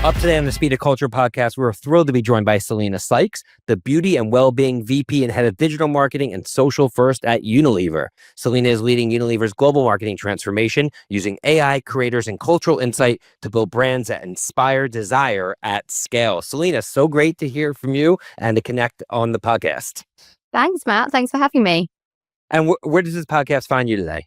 Up today on the Speed of Culture podcast, we're thrilled to be joined by Selina Sykes, the Beauty and Wellbeing VP and Head of Digital Marketing and Social First at Unilever. Selina is leading Unilever's global marketing transformation using AI, creators, and cultural insight to build brands that inspire desire at scale. Selina, so great to hear from you and to connect on the podcast. Thanks, Matt. Thanks for having me. And where does this podcast find you today?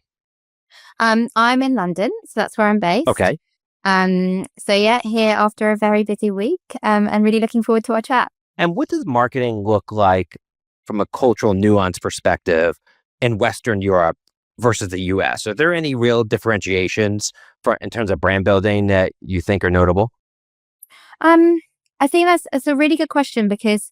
I'm in London, so that's where I'm based. Okay. So yeah, here after a very busy week, and really looking forward to our chat. And what does marketing look like from a cultural nuance perspective in Western Europe versus the US? Are there any real differentiations in terms of brand building that you think are notable? I think that's a really good question, because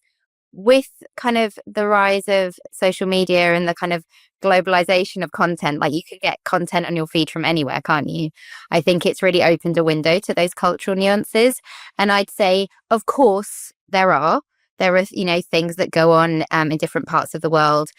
with kind of the rise of social media and the kind of globalization of content, like you could get content on your feed from anywhere, can't you? I think it's really opened a window to those cultural nuances. And I'd say, of course, there are, things that go on in different parts of the world.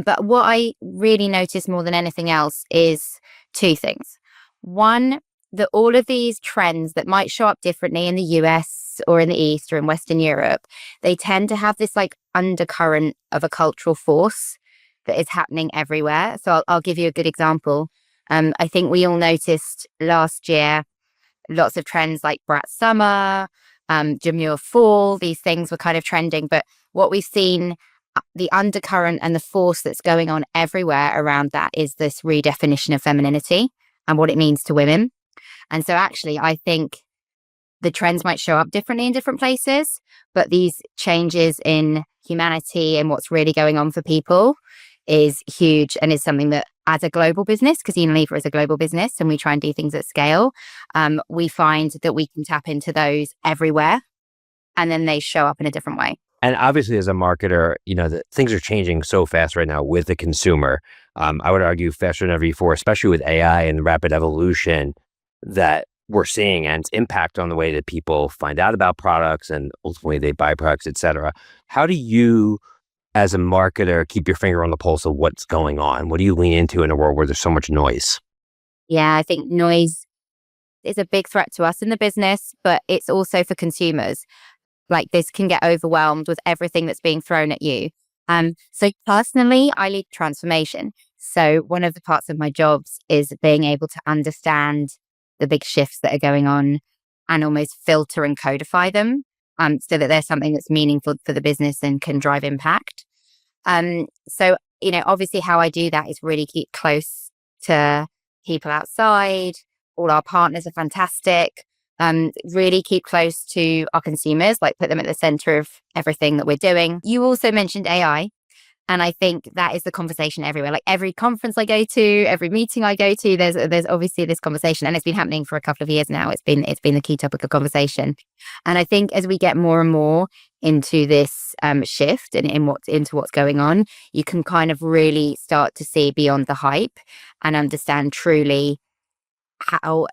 But what I really notice more than anything else is two things. One, that all of these trends that might show up differently in the US or in the East or in Western Europe, they tend to have this like undercurrent of a cultural force that is happening everywhere. So I'll give you a good example. I think we all noticed last year lots of trends like Brat Summer, Demure Fall. These things were kind of trending, but what we've seen, the undercurrent and the force that's going on everywhere around that is this redefinition of femininity and what it means to women. And so actually, I think the trends might show up differently in different places, but these changes in humanity and what's really going on for people is huge, and is something that as a global business, because Unilever is a global business and we try and do things at scale, we find that we can tap into those everywhere, and then they show up in a different way. And obviously, as a marketer, things are changing so fast right now with the consumer. I would argue faster than ever before, especially with AI and the rapid evolution that we're seeing and its impact on the way that people find out about products and ultimately they buy products, et cetera. How do you, as a marketer, keep your finger on the pulse of what's going on? What do you lean into in a world where there's so much noise? Yeah, I think noise is a big threat to us in the business, but it's also for consumers. Like, this can get overwhelmed with everything that's being thrown at you. So personally, I lead transformation. So one of the parts of my jobs is being able to understand the big shifts that are going on and almost filter and codify them, so that there's something that's meaningful for the business and can drive impact. So, obviously how I do that is really keep close to people outside. All our partners are fantastic. Really keep close to our consumers, like put them at the center of everything that we're doing. You also mentioned AI. And I think that is the conversation everywhere. Like every conference I go to, every meeting I go to, there's obviously this conversation, and it's been happening for a couple of years now. It's been the key topic of conversation. And I think as we get more and more into this shift and into what's going on, you can kind of really start to see beyond the hype and understand truly how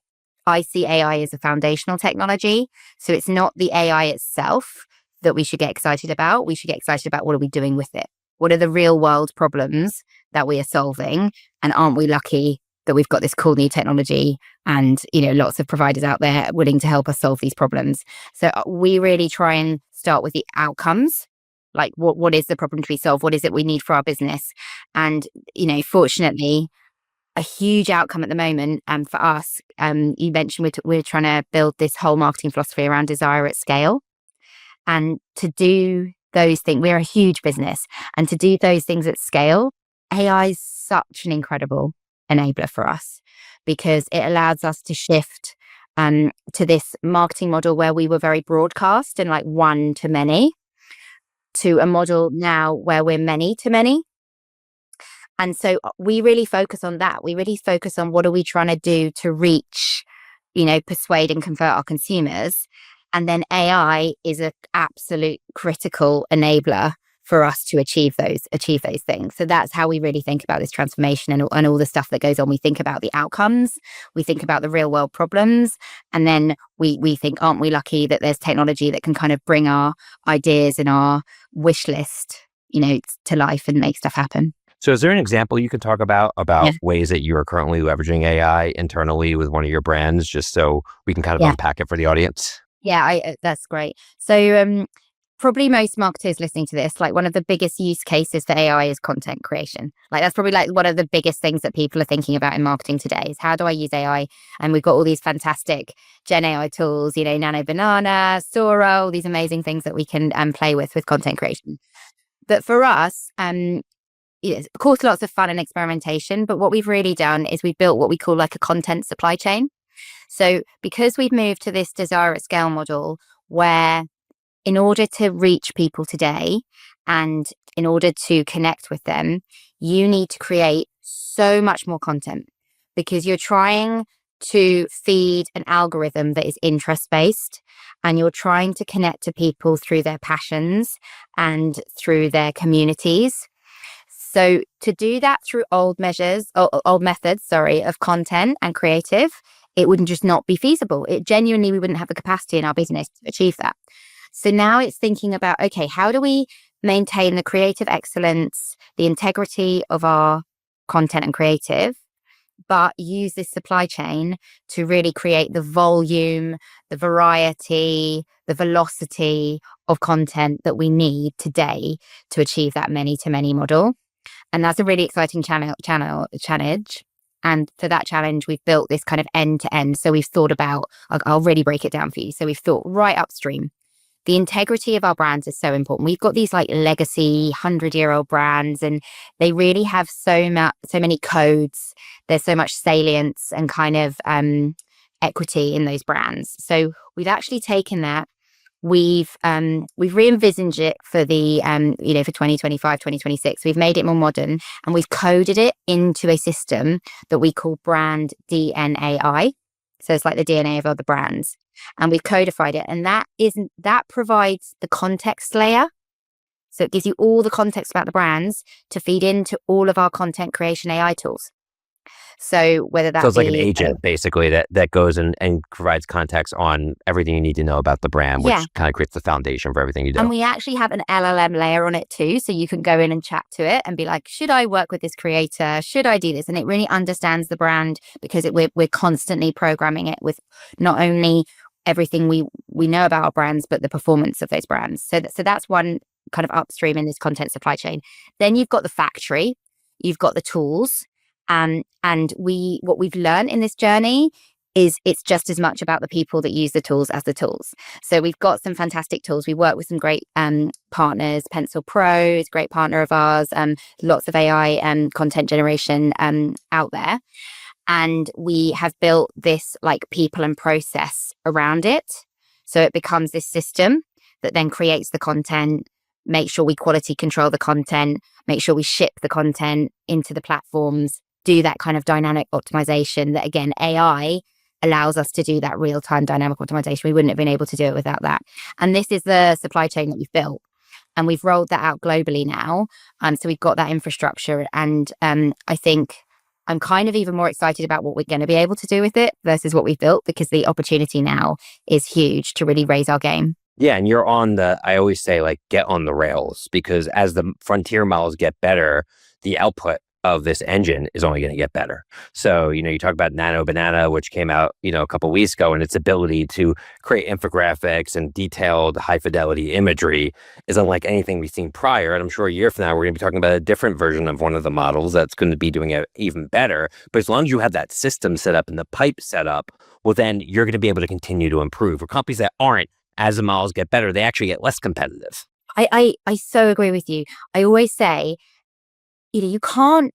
I see AI as a foundational technology. So it's not the AI itself that we should get excited about. We should get excited about what are we doing with it. What are the real world problems that we are solving? And aren't we lucky that we've got this cool new technology and, lots of providers out there willing to help us solve these problems? So we really try and start with the outcomes. Like what is the problem to be solved? What is it we need for our business? And, fortunately, a huge outcome at the moment for us, you mentioned we're trying to build this whole marketing philosophy around desire at scale. And to do those things, we're a huge business, and to do those things at scale, AI is such an incredible enabler for us, because it allows us to shift to this marketing model where we were very broadcast and like one to many, to a model now where we're many to many. And so we really focus on that. We really focus on what are we trying to do to reach, persuade and convert our consumers. And then AI is an absolute critical enabler for us to achieve those things. So that's how we really think about this transformation and all the stuff that goes on. We think about the outcomes, we think about the real world problems, and then we think, aren't we lucky that there's technology that can kind of bring our ideas and our wish list, to life and make stuff happen. So is there an example you could talk about ways that you are currently leveraging AI internally with one of your brands, just so we can kind of unpack it for the audience? Yeah, that's great. So probably most marketers listening to this, like one of the biggest use cases for AI is content creation. Like that's probably like one of the biggest things that people are thinking about in marketing today is how do I use AI? And we've got all these fantastic Gen AI tools, Nano Banana, Sora, all these amazing things that we can play with content creation. But for us, of course, lots of fun and experimentation. But what we've really done is we've built what we call like a content supply chain. So because we've moved to this desire at scale model where in order to reach people today and in order to connect with them, you need to create so much more content because you're trying to feed an algorithm that is interest based and you're trying to connect to people through their passions and through their communities. So to do that through old methods, of content and creative, it wouldn't just not be feasible. We wouldn't have the capacity in our business to achieve that. So now it's thinking about, okay, how do we maintain the creative excellence, the integrity of our content and creative, but use this supply chain to really create the volume, the variety, the velocity of content that we need today to achieve that many to many model. And that's a really exciting challenge. And for that challenge, we've built this kind of end to end. So we've thought about, I'll really break it down for you. So we've thought right upstream. The integrity of our brands is so important. We've got these like legacy 100-year-old brands and they really have so many codes. There's so much salience and kind of equity in those brands. So we've actually taken that. We've re-envisioned it for the for 2025, 2026. We've made it more modern and we've coded it into a system that we call Brand DNAI. So it's like the DNA of other brands. And we've codified it. And that provides the context layer. So it gives you all the context about the brands to feed into all of our content creation AI tools. So whether that it's like an agent basically that goes and provides context on everything you need to know about the brand, which kind of creates the foundation for everything you do. And we actually have an LLM layer on it too. So you can go in and chat to it and be like, should I work with this creator? Should I do this? And it really understands the brand because we're constantly programming it with not only everything we know about our brands, but the performance of those brands. So that's one kind of upstream in this content supply chain. Then you've got the factory, you've got the tools. And what we've learned in this journey is it's just as much about the people that use the tools as the tools. So we've got some fantastic tools. We work with some great partners. Pencil Pro is a great partner of ours. Lots of AI content generation out there. And we have built this like people and process around it. So it becomes this system that then creates the content, make sure we quality control the content, make sure we ship the content into the platforms, do that kind of dynamic optimization that, again, AI allows us to do that real-time dynamic optimization. We wouldn't have been able to do it without that. And this is the supply chain that we've built. And we've rolled that out globally now. So we've got that infrastructure. And I think I'm kind of even more excited about what we're going to be able to do with it versus what we've built, because the opportunity now is huge to really raise our game. Yeah. And you're I always say, like, get on the rails, because as the frontier models get better, the output of this engine is only going to get better. So, you talk about Nano Banana, which came out, a couple of weeks ago, and its ability to create infographics and detailed high fidelity imagery is unlike anything we've seen prior. And I'm sure a year from now, we're going to be talking about a different version of one of the models that's going to be doing it even better. But as long as you have that system set up and the pipe set up, well, then you're going to be able to continue to improve. For companies that aren't, as the models get better, they actually get less competitive. I so agree with you. I always say, you can't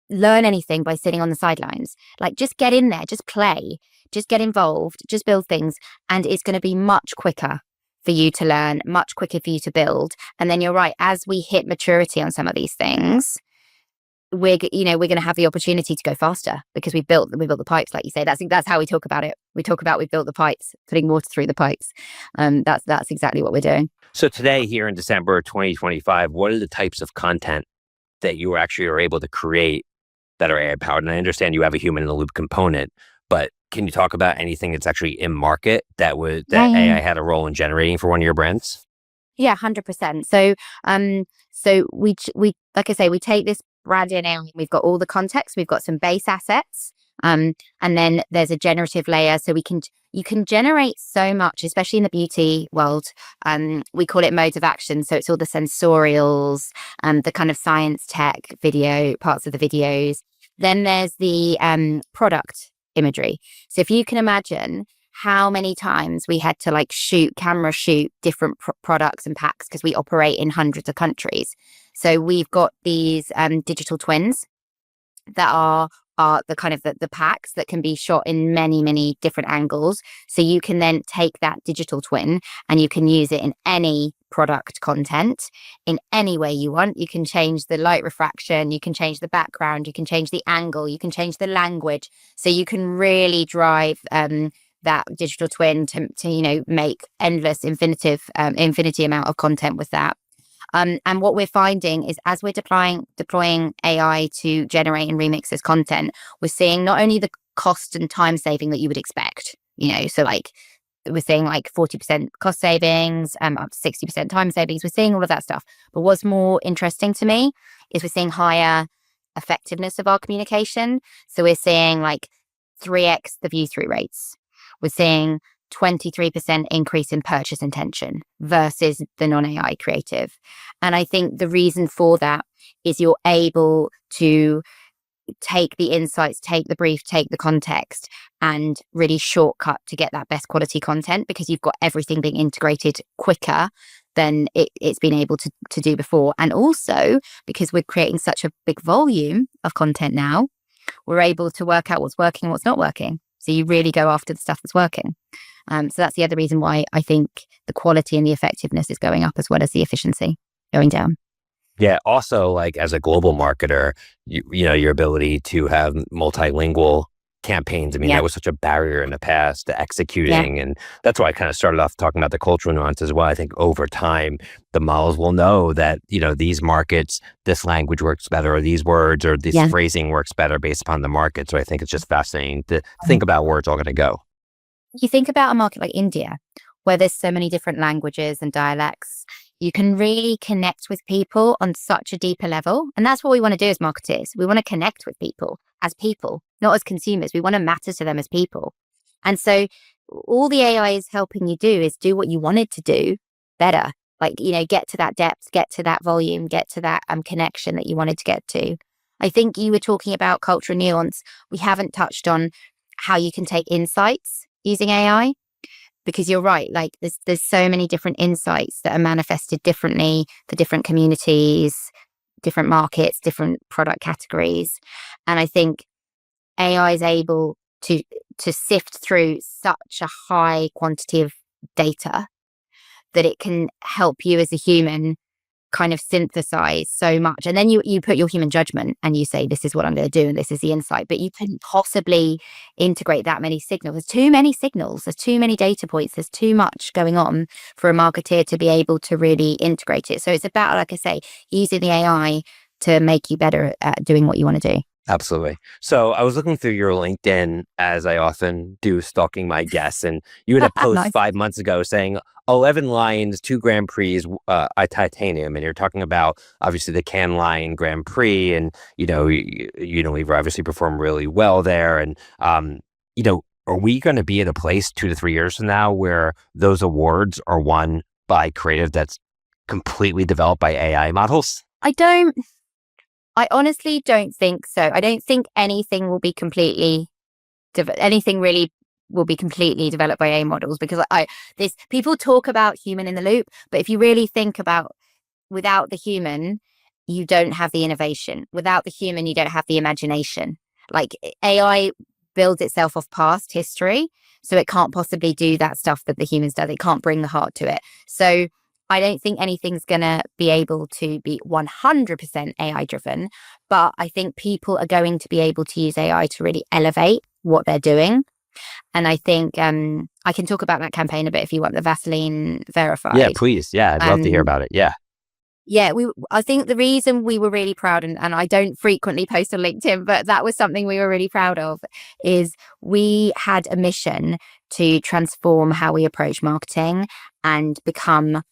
learn anything by sitting on the sidelines. Like, just get in there, just play, just get involved, just build things. And it's going to be much quicker for you to learn, much quicker for you to build. And then you're right, as we hit maturity on some of these things, we're going to have the opportunity to go faster because we built the pipes, like you say. That's how we talk about it. We talk about we built the pipes, putting water through the pipes. That's exactly what we're doing. So today, here in December 2025, what are the types of content that you actually are able to create that are AI powered? And I understand you have a human in the loop component, but can you talk about anything that's actually in market that AI had a role in generating for one of your brands? Yeah, 100%. So we like I say, we take this Brand DNAI, we've got all the context, we've got some base assets, And then there's a generative layer. So you can generate so much, especially in the beauty world. We call it modes of action. So it's all the sensorials and the kind of science tech video parts of the videos. Then there's the product imagery. So if you can imagine how many times we had to like camera shoot different products and packs because we operate in hundreds of countries. So we've got these digital twins that are the kind of the packs that can be shot in many, many different angles. So you can then take that digital twin and you can use it in any product content in any way you want. You can change the light refraction, you can change the background, you can change the angle, you can change the language. So you can really drive that digital twin to make endless infinity amount of content with that. And what we're finding is as we're deploying AI to generate and remix this content, we're seeing not only the cost and time saving that you would expect, so like we're seeing like 40% cost savings, up to 60% time savings. We're seeing all of that stuff. But what's more interesting to me is we're seeing higher effectiveness of our communication. So we're seeing like 3x the view through rates. We're seeing 23% increase in purchase intention versus the non-AI creative. And I think the reason for that is you're able to take the insights, take the brief, take the context, and really shortcut to get that best quality content because you've got everything being integrated quicker than it's been able to do before. And also because we're creating such a big volume of content now, we're able to work out what's working and what's not working. So you really go after the stuff that's working. So that's the other reason why I think the quality and the effectiveness is going up as well as the efficiency going down. Yeah. Also, like as a global marketer, your ability to have multilingual campaigns. I mean, that was such a barrier in the past to executing. And that's why I kind of started off talking about the cultural nuance as well. I think over time, the models will know that, these markets, this language works better, or these words or this phrasing works better based upon the market. So I think it's just fascinating to think about where it's all going to go. You think about a market like India, where there's so many different languages and dialects, you can really connect with people on such a deeper level. And that's what we want to do as marketers. We want to connect with people, not as consumers. We want to matter to them as people. And so all the AI is helping you do is do what you wanted to do better. Like, get to that depth, get to that volume, get to that connection that you wanted to get to. I think you were talking about cultural nuance. We haven't touched on how you can take insights using AI, because you're right. Like there's so many different insights that are manifested differently for different communities, different markets, different product categories. And I think AI is able to sift through such a high quantity of data that it can help you as a human kind of synthesize so much. And then you put your human judgment and you say, this is what I'm going to do and this is the insight. But you couldn't possibly integrate that many signals. There's too many signals. There's too many data points. There's too much going on for a marketeer to be able to really integrate it. So it's about, like I say, using the AI to make you better at doing what you want to do. Absolutely. So I was looking through your LinkedIn, as I often do, stalking my guests, and you had a post Nice. 5 months ago saying 11 Lions, 2 Grand Prix, titanium, and you're talking about obviously the Cannes Lion Grand Prix, and Unilever obviously performed really well there, and are we going to be at a place 2 to 3 years from now where those awards are won by creative that's completely developed by AI models? I honestly don't think so. I don't think anything will be completely developed by AI models, because people talk about human in the loop, but if you really think about, without the human, you don't have the innovation. Without the human, you don't have the imagination. Like AI builds itself off past history, so it can't possibly do that stuff that the humans do. It can't bring the heart to it. So I don't think anything's going to be able to be 100% AI driven, but I think people are going to be able to use AI to really elevate what they're doing. And I think I can talk about that campaign a bit if you want, the Vaseline Verified. Yeah, please. Yeah, I'd love to hear about it. Yeah. Yeah, I think the reason we were really proud, and I don't frequently post on LinkedIn, but that was something we were really proud of, is we had a mission to transform how we approach marketing and become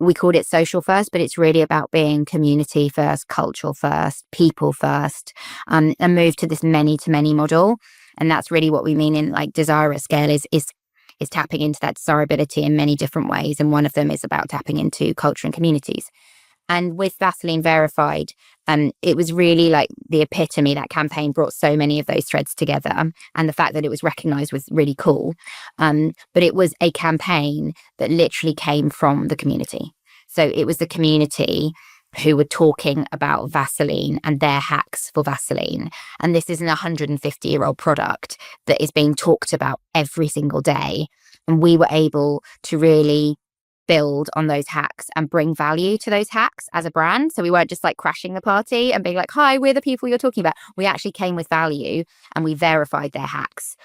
we called it social first, but it's really about being community first, cultural first, people first, and move to this many to many model. And that's really what we mean in like desire at scale is tapping into that desirability in many different ways. And one of them is about tapping into culture and communities. And with Vaseline Verified, it was really like the epitome. That campaign brought so many of those threads together. And the fact that it was recognized was really cool. But it was a campaign that literally came from the community. So it was the community who were talking about Vaseline and their hacks for Vaseline. And this is an 150-year-old product that is being talked about every single day. And we were able to really build on those hacks and bring value to those hacks as a brand. So we weren't just like crashing the party and being like, hi, we're the people you're talking about. We actually came with value and we verified their hacks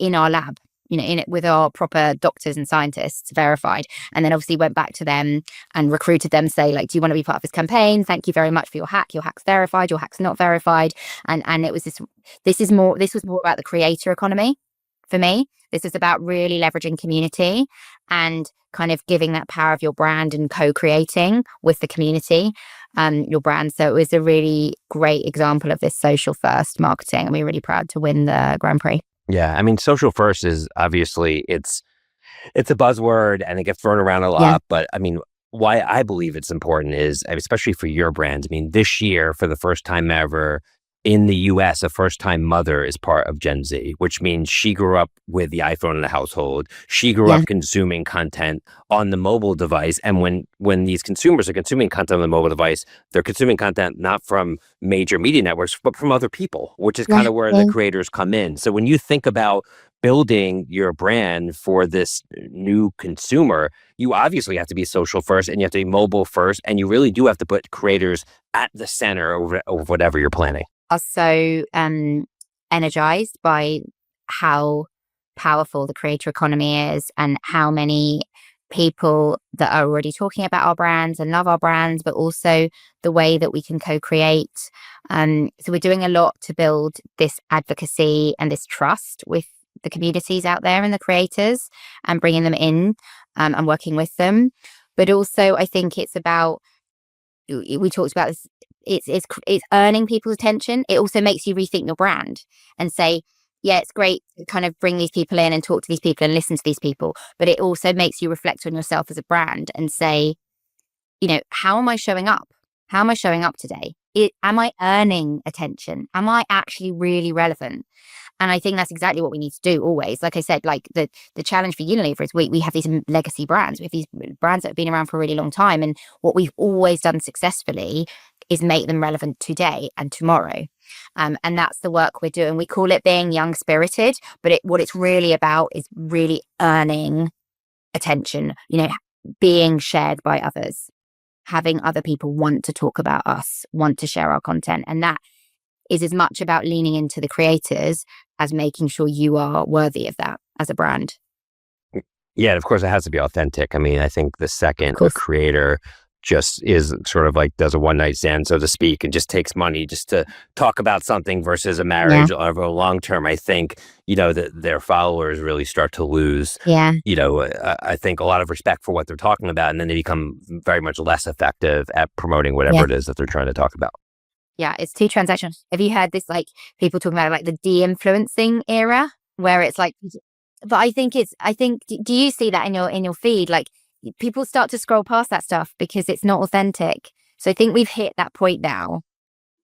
in our lab, in it with our proper doctors and scientists verified. And then obviously went back to them and recruited them, say like, do you want to be part of this campaign? Thank you very much for your hack. Your hack's verified, your hack's not verified. And it was this was more about the creator economy for me. This is about really leveraging community and kind of giving that power of your brand and co-creating with the community, your brand. So it was a really great example of this social first marketing. And we're really proud to win the Grand Prix. Yeah. I mean, social first is obviously it's a buzzword and it gets thrown around a lot, Yeah. but I mean, why I believe it's important is, especially for your brand. I mean, this year, for the first time ever, in the US, a first-time mother is part of Gen Z, which means she grew up with the iPhone in the household. She grew up consuming content on the mobile device. And when these consumers are consuming content on the mobile device, they're consuming content not from major media networks, but from other people, which is kind of where the creators come in. So when you think about building your brand for this new consumer, you obviously have to be social first and you have to be mobile first. And you really do have to put creators at the center of whatever you're planning. Are so energized by how powerful the creator economy is and how many people that are already talking about our brands and love our brands, but also the way that we can co-create. So we're doing a lot to build this advocacy and this trust with the communities out there and the creators and bringing them in and working with them. But also I think it's about, we talked about this, it's earning people's attention. It also makes you rethink your brand and say, yeah, it's great to kind of bring these people in and talk to these people and listen to these people, but it also makes you reflect on yourself as a brand and say, how am I showing up? How am I showing up today? Am I earning attention? Am I actually really relevant? And I think that's exactly what we need to do always. Like I said, like the challenge for Unilever is we have these legacy brands. We have these brands that have been around for a really long time. And what we've always done successfully is make them relevant today and tomorrow. And that's the work we're doing. We call it being young spirited, but what it's really about is really earning attention, being shared by others, having other people want to talk about us, want to share our content. And that is as much about leaning into the creators as making sure you are worthy of that as a brand. Yeah, and of course it has to be authentic. I mean, I think the second a creator just is sort of like does a one night stand, so to speak, and just takes money just to talk about something versus a marriage over a long term, I think, that their followers really start to lose, I think a lot of respect for what they're talking about. And then they become very much less effective at promoting whatever it is that they're trying to talk about. Yeah, it's too transactional. Have you heard this, like people talking about like the de-influencing era where it's like, but I think do you see that in your feed? Like people start to scroll past that stuff because it's not authentic. So I think we've hit that point now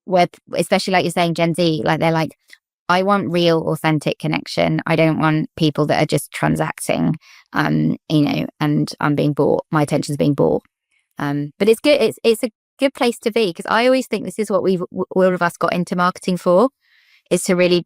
where, especially like you're saying, Gen Z, like they're like, I want real authentic connection. I don't want people that are just transacting, and I'm being bought. My attention's being bought. But it's good. It's a good place to be, because I always think this is what all of us got into marketing for, is to really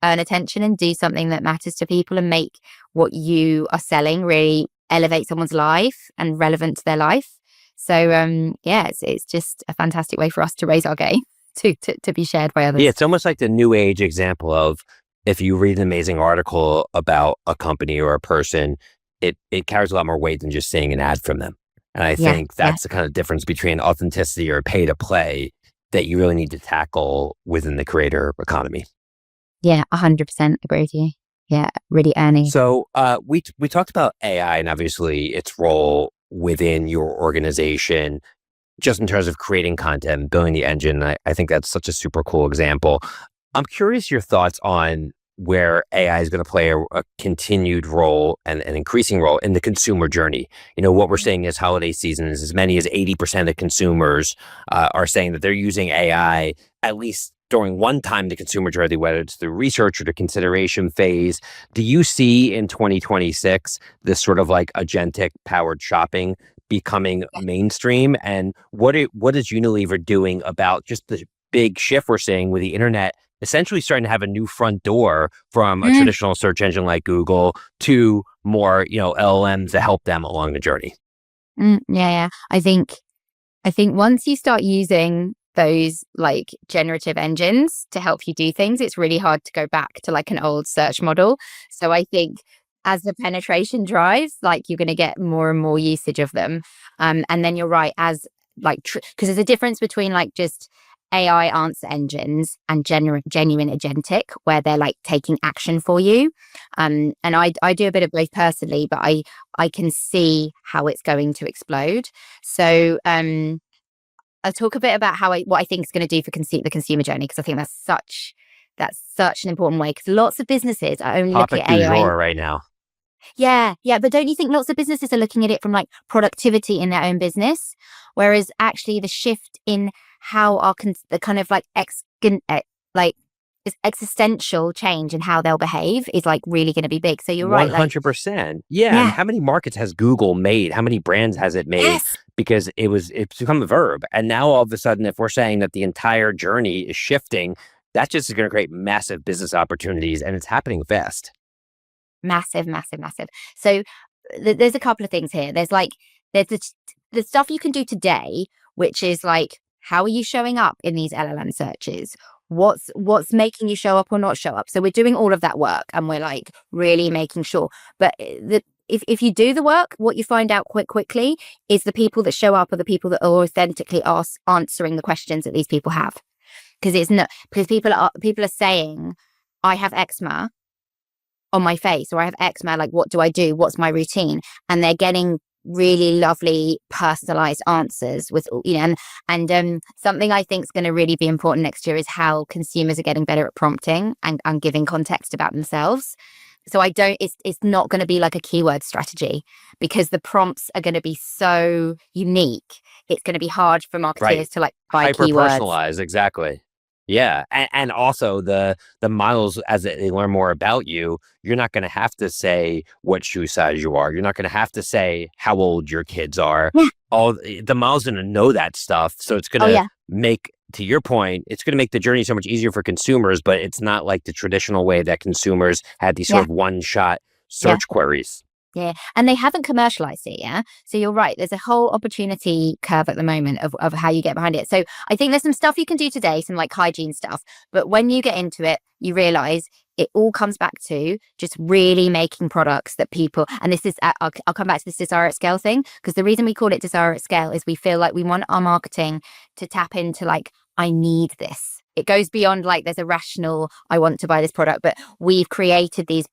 earn attention and do something that matters to people and make what you are selling really elevate someone's life and relevant to their life. So it's just a fantastic way for us to raise our game to be shared by others. Yeah, it's almost like the new age example of, if you read an amazing article about a company or a person, it carries a lot more weight than just seeing an ad from them. And I think that's the kind of difference between authenticity or pay to play that you really need to tackle within the creator economy. Yeah, 100% agree with you. Yeah, really earning. So we talked about AI and obviously its role within your organization, just in terms of creating content, building the engine. I think that's such a super cool example. I'm curious your thoughts on where AI is going to play a continued role and an increasing role in the consumer journey. What we're seeing this holiday season is as many as 80% of consumers are saying that they're using AI at least during one time in the consumer journey, whether it's through research or the consideration phase. Do you see in 2026 this sort of like agentic powered shopping becoming mainstream? And what is Unilever doing about just the big shift we're seeing with the internet essentially starting to have a new front door from a traditional search engine like Google to more, LLMs to help them along the journey? Yeah. I think once you start using those like generative engines to help you do things, it's really hard to go back to like an old search model. So I think as the penetration drives, like you're going to get more and more usage of them. And then you're right, as like, because there's a difference between like just AI answer engines and genuine agentic, where they're like taking action for you. And I do a bit of both personally, but I can see how it's going to explode. So I'll talk a bit about what I think is going to do for the consumer journey, because I think that's such an important way, because lots of businesses are only looking at AI right now. Yeah. But don't you think lots of businesses are looking at it from like productivity in their own business, whereas actually the shift in how the kind of like this existential change in how they'll behave is like really going to be big. So you're right. 100%. Yeah. And how many markets has Google made? How many brands has it made? Yes. Because it's become a verb. And now all of a sudden, if we're saying that the entire journey is shifting, that just is going to create massive business opportunities, and it's happening fast. Massive. So there's a couple of things here. There's the stuff you can do today, which is like, how are you showing up in these LLM searches? What's making you show up or not show up? So we're doing all of that work, and we're like really making sure. But if you do the work, what you find out quite quickly is the people that show up are the people that are authentically answering the questions that these people have. Because people are saying, I have eczema on my face, or I have eczema, like what do I do? What's my routine? And they're getting really lovely personalized answers with, and something I think is going to really be important next year is how consumers are getting better at prompting and giving context about themselves. So it's not going to be like a keyword strategy, because the prompts are going to be so unique. It's going to be hard for marketers to like buy hyper keywords. Personalized, exactly. Yeah. And also the models, as they learn more about you, you're not going to have to say what shoe size you are. You're not going to have to say how old your kids are. All the models going to know that stuff. So it's going to make, to your point, it's going to make the journey so much easier for consumers, but it's not like the traditional way that consumers had these sort of one-shot search queries. Yeah. And they haven't commercialized it. Yeah. So you're right. There's a whole opportunity curve at the moment of how you get behind it. So I think there's some stuff you can do today, some like hygiene stuff. But when you get into it, you realize it all comes back to just really making products that people, and this is, I'll come back to this desire at scale thing, because the reason we call it desire at scale is we feel like we want our marketing to tap into like, I need this. It goes beyond like there's a rational, I want to buy this product, but we've created these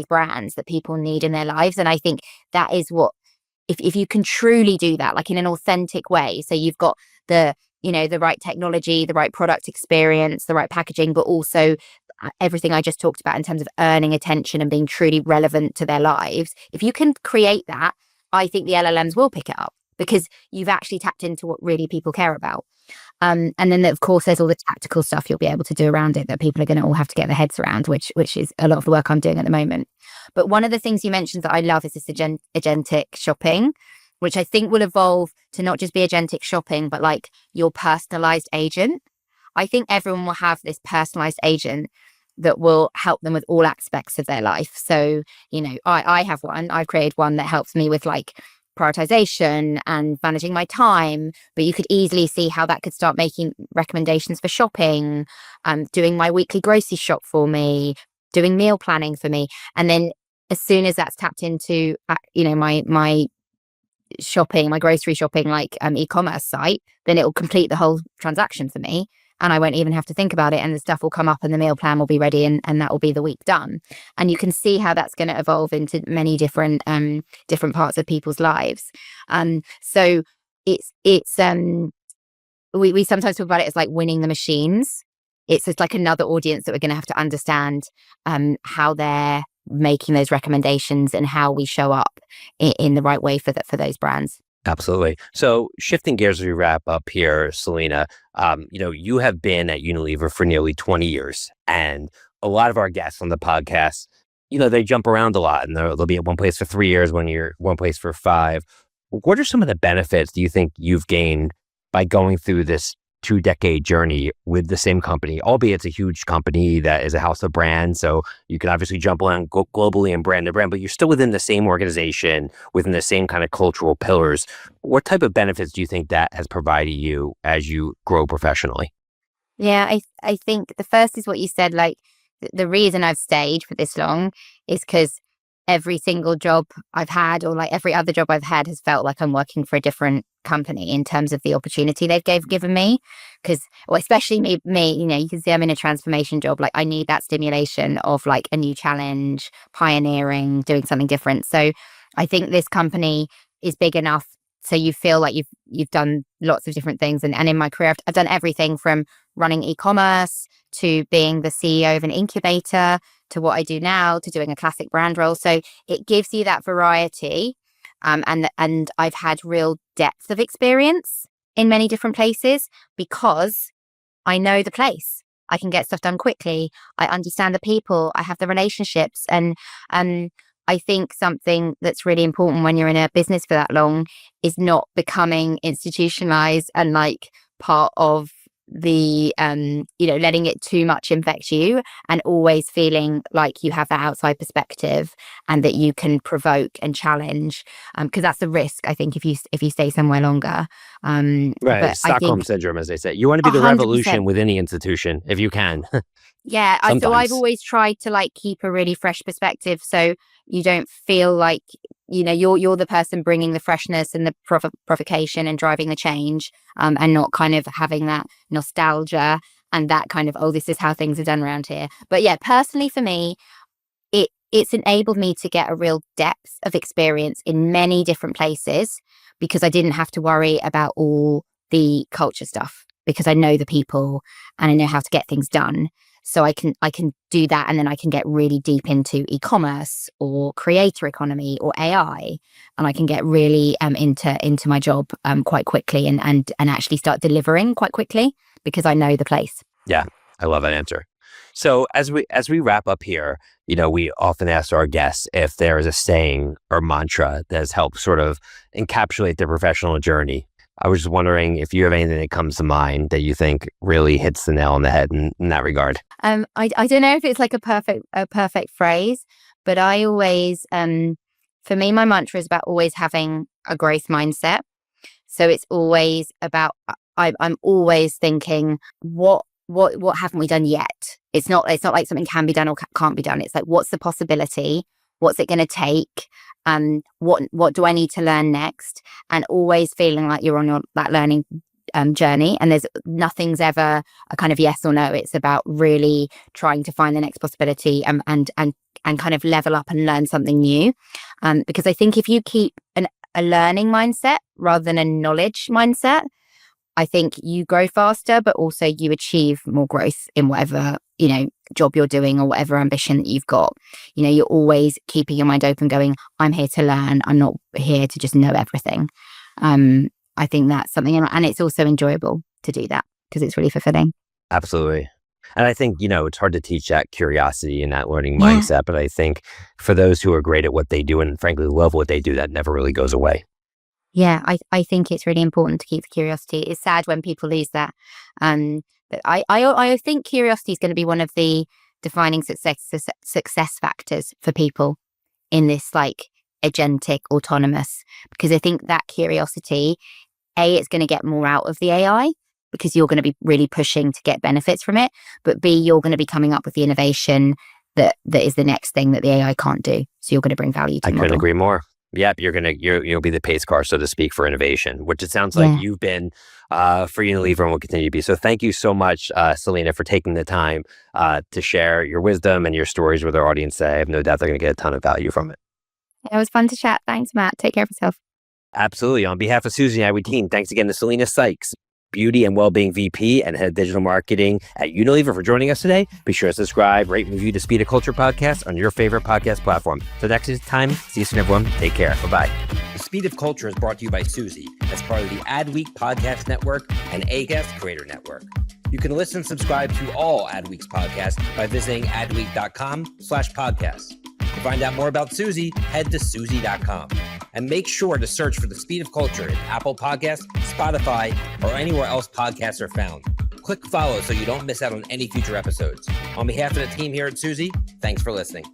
brands that people need in their lives. And I think that is what, if you can truly do that, like in an authentic way, so you've got the right technology, the right product experience, the right packaging, but also everything I just talked about in terms of earning attention and being truly relevant to their lives. If you can create that, I think the LLMs will pick it up, because you've actually tapped into what really people care about. And then of course there's all the tactical stuff you'll be able to do around it that people are going to all have to get their heads around, which is a lot of the work I'm doing at the moment. But one of the things you mentioned that I love is this agentic shopping, which I think will evolve to not just be agentic shopping, but like your personalized agent. I think everyone will have this personalized agent that will help them with all aspects of their life. So, I have one. I've created one that helps me with like prioritization and managing my time, but you could easily see how that could start making recommendations for shopping, doing my weekly grocery shop for me, doing meal planning for me. And then as soon as that's tapped into my shopping, my grocery shopping, like e-commerce site, then it will complete the whole transaction for me. and I won't even have to think about it, and the stuff will come up and the meal plan will be ready, and that will be the week done. And you can see how that's going to evolve into many different different parts of people's lives. So it's we sometimes talk about it as like winning the machines. It's just like another audience that we're going to have to understand how they're making those recommendations and how we show up in the right way for those brands. Absolutely. So shifting gears as we wrap up here, Selina, you have been at Unilever for nearly 20 years, and a lot of our guests on the podcast, they jump around a lot, and they'll be at one place for 3 years, one place for 5. What are some of the benefits do you think you've gained by going through this 2-decade journey with the same company, albeit it's a huge company that is a house of brands. So you can obviously jump around globally and brand to brand, but you're still within the same organization, within the same kind of cultural pillars. What type of benefits do you think that has provided you as you grow professionally? Yeah, I think the first is what you said, like the reason I've stayed for this long is because every single job I've had, or like every other job I've had, has felt like I'm working for a different company in terms of the opportunity they've given me. Because, well, especially me, you can see I'm in a transformation job. Like I need that stimulation of like a new challenge, pioneering, doing something different. So I think this company is big enough so you feel like you've done lots of different things. And in my career, I've done everything from running e-commerce to being the CEO of an incubator to what I do now, to doing a classic brand role. So it gives you that variety. And I've had real depth of experience in many different places because I know the place. I can get stuff done quickly. I understand the people. I have the relationships. And I think something that's really important when you're in a business for that long is not becoming institutionalized and like part of the letting it too much infect you, and always feeling like you have that outside perspective and that you can provoke and challenge, because that's the risk, I think, if you stay somewhere longer. Right, But Stockholm syndrome, as they say. You want to be the 100%. revolution within the institution if you can. Yeah, so I've Sometimes. always tried to like keep a really fresh perspective, so you don't feel like you're the person bringing the freshness and the provocation and driving the change, and not kind of having that nostalgia and that kind of, oh, this is how things are done around here. But yeah, personally for me, it's enabled me to get a real depth of experience in many different places because I didn't have to worry about all the culture stuff, because I know the people and I know how to get things done. So I can do that, and then I can get really deep into e-commerce or creator economy or AI, and I can get really into my job quite quickly and actually start delivering quite quickly because I know the place. Yeah, I love that answer. So as we wrap up here, we often ask our guests if there is a saying or mantra that has helped sort of encapsulate their professional journey. I was just wondering if you have anything that comes to mind that you think really hits the nail on the head in that regard. I don't know if it's like a perfect phrase, but I always, for me, my mantra is about always having a growth mindset. So it's always about, I'm always thinking, what haven't we done yet? It's not like something can be done or can't be done. It's like, what's the possibility? What's it going to take? What do I need to learn next? And always feeling like you're on that learning journey, and there's nothing's ever a kind of yes or no. It's about really trying to find the next possibility and kind of level up and learn something new. Because I think if you keep a learning mindset rather than a knowledge mindset, I think you grow faster, but also you achieve more growth in whatever, job you're doing or whatever ambition that you've got. You're always keeping your mind open, going, I'm here to learn. I'm not here to just know everything. I think that's something, and it's also enjoyable to do that because it's really fulfilling. Absolutely. And I think, it's hard to teach that curiosity and that learning mindset, but I think for those who are great at what they do and frankly love what they do, that never really goes away. Yeah, I think it's really important to keep the curiosity. It's sad when people lose that. But I think curiosity is going to be one of the defining success factors for people in this like agentic autonomous, because I think that curiosity, it's going to get more out of the AI because you're going to be really pushing to get benefits from it. But B, you're going to be coming up with the innovation that is the next thing that the AI can't do. So you're going to bring value to the model. I couldn't agree more. Yep, you'll be the pace car, so to speak, for innovation, which it sounds like you've been for Unilever and will continue to be. So thank you so much, Selina, for taking the time to share your wisdom and your stories with our audience today. I have no doubt they're going to get a ton of value from it. It was fun to chat. Thanks, Matt. Take care of yourself. Absolutely. On behalf of Suzy and I, team, thanks again to Selina Sykes, Beauty and Wellbeing VP and Head of Digital Marketing at Unilever, for joining us today. Be sure to subscribe, rate, and review the Speed of Culture podcast on your favorite podcast platform. Till next time, see you soon, everyone. Take care. Bye-bye. The Speed of Culture is brought to you by Suzy as part of the Adweek Podcast Network and Acast Creator Network. You can listen and subscribe to all Adweek's podcasts by visiting adweek.com/podcasts. To find out more about Suzy, head to Suzy.com. And make sure to search for The Speed of Culture in Apple Podcasts, Spotify, or anywhere else podcasts are found. Click follow so you don't miss out on any future episodes. On behalf of the team here at Suzy, thanks for listening.